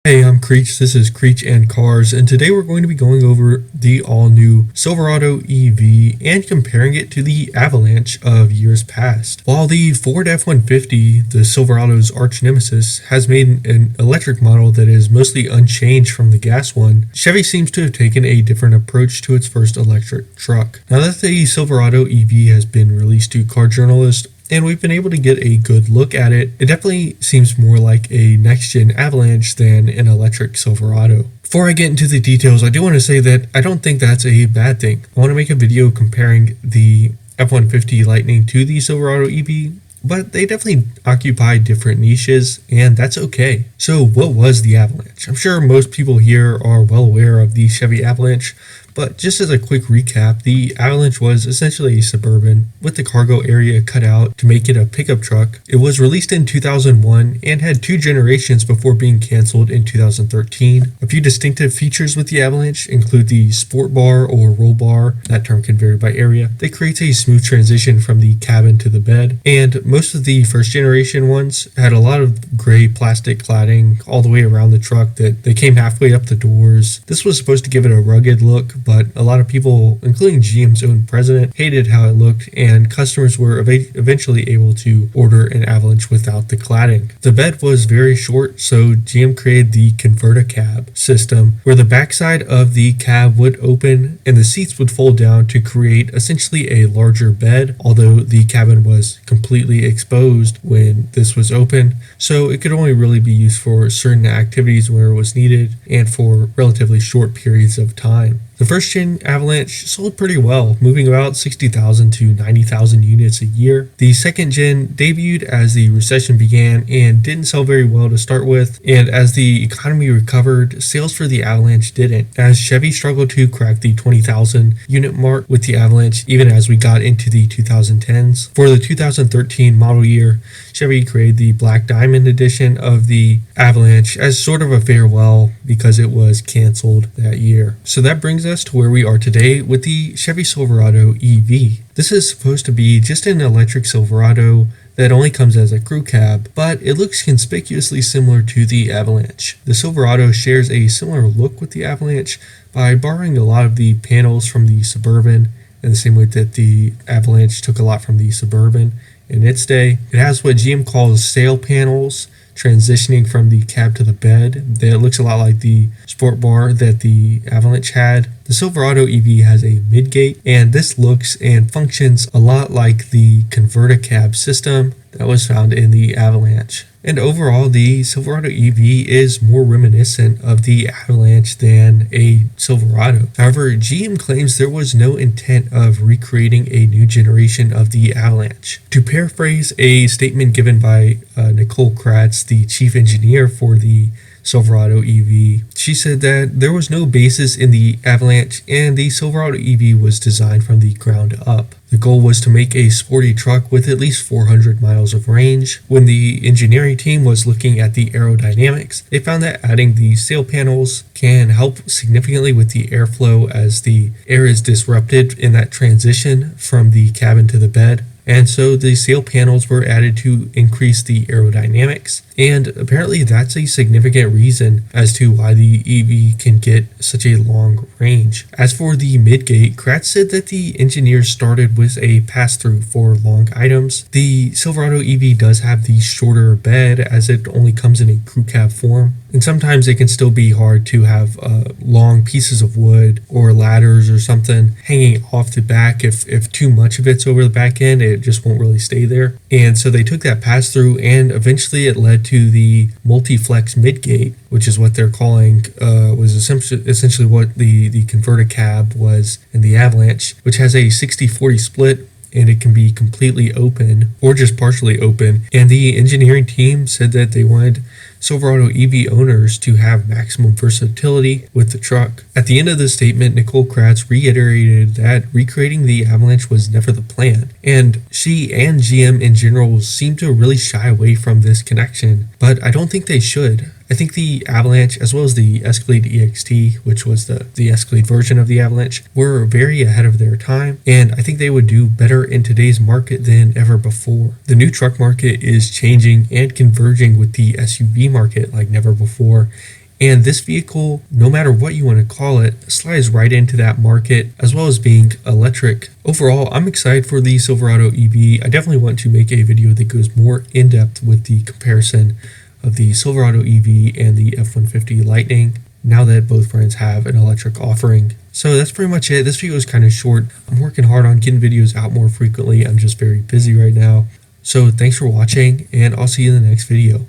Hey, I'm Creech. This is Creech and Cars, and today we're going to be going over the all-new Silverado EV and comparing it to the Avalanche of years past. While the Ford F-150, the Silverado's arch nemesis, has made an electric model that is mostly unchanged from the gas one, Chevy seems to have taken a different approach to its first electric truck. Now that the Silverado EV has been released to car journalists, and we've been able to get a good look at it, it definitely seems more like a next-gen Avalanche than an electric Silverado. Before I get into the details, I do want to say that I don't think that's a bad thing. I want to make a video comparing the F-150 Lightning to the Silverado EV, but they definitely occupy different niches, and that's okay. So what was the Avalanche? I'm sure most people here are well aware of the Chevy Avalanche, but just as a quick recap, the Avalanche was essentially a Suburban with the cargo area cut out to make it a pickup truck. It was released in 2001 and had two generations before being canceled in 2013. A few distinctive features with the Avalanche include the sport bar or roll bar, that term can vary by area, that creates a smooth transition from the cabin to the bed, and most of the first generation ones had a lot of gray plastic cladding all the way around the truck that they came halfway up the doors. This was supposed to give it a rugged look, but a lot of people, including GM's own president, hated how it looked, and customers were eventually able to order an Avalanche without the cladding. The bed was very short, so GM created the ConvertiCab system, where the backside of the cab would open and the seats would fold down to create essentially a larger bed, although the cabin was completely exposed when this was open, so it could only really be used for certain activities where it was needed and for relatively short periods of time. The first gen Avalanche sold pretty well, moving about 60,000 to 90,000 units a year. The second gen debuted as the recession began and didn't sell very well to start with, and as the economy recovered, sales for the Avalanche didn't, as Chevy struggled to crack the 20,000 unit mark with the Avalanche even as we got into the 2010s. For the 2013 model year, Chevy created the Black Diamond edition of the Avalanche as sort of a farewell because it was canceled that year. So that brings us to where we are today with the Chevy Silverado EV. This is supposed to be just an electric Silverado that only comes as a crew cab, but it looks conspicuously similar to the Avalanche. The Silverado shares a similar look with the Avalanche by borrowing a lot of the panels from the Suburban in the same way that the Avalanche took a lot from the Suburban in its day. It has what GM calls sail panels, transitioning from the cab to the bed. That looks a lot like the sport bar that the Avalanche had. The Silverado EV has a midgate, and this looks and functions a lot like the ConvertiCab system that was found in the Avalanche. And overall, the Silverado EV is more reminiscent of the Avalanche than a Silverado. However, GM claims there was no intent of recreating a new generation of the Avalanche. To paraphrase a statement given by Nicole Kratz, the chief engineer for the Silverado EV, she said that there was no basis in the Avalanche and the Silverado EV was designed from the ground up. The goal was to make a sporty truck with at least 400 miles of range. When the engineering team was looking at the aerodynamics, they found that adding the sail panels can help significantly with the airflow as the air is disrupted in that transition from the cabin to the bed. And so the sail panels were added to increase the aerodynamics, and apparently that's a significant reason as to why the EV can get such a long range. As for the midgate, Kratz said that the engineers started with a pass-through for long items. The Silverado EV does have the shorter bed as it only comes in a crew cab form, and sometimes it can still be hard to have long pieces of wood or ladders or something hanging off the back. If too much of it's over the back end, it just won't really stay there. And so they took that pass through, and eventually it led to the multi-flex midgate, which is what they're calling, was essentially what the ConvertiCab was in the Avalanche, which has a 60-40 split, and it can be completely open or just partially open. And the engineering team said that they wanted Silverado EV owners to have maximum versatility with the truck. At the end of the statement, Nicole Kratz reiterated that recreating the Avalanche was never the plan, and she and GM in general seem to really shy away from this connection, but I don't think they should. I think the Avalanche, as well as the Escalade EXT, which was the Escalade version of the Avalanche, were very ahead of their time, and I think they would do better in today's market than ever before. The new truck market is changing and converging with the SUV market like never before, And this vehicle, no matter what you want to call it, slides right into that market, as well as being electric. Overall, I'm excited for the Silverado EV. I definitely want to make a video that goes more in depth with the comparison of the Silverado EV and the F-150 Lightning, now that both brands have an electric offering. So that's pretty much it. This video is kind of short. I'm working hard on getting videos out more frequently. I'm just very busy right now. So thanks for watching, and I'll see you in the next video.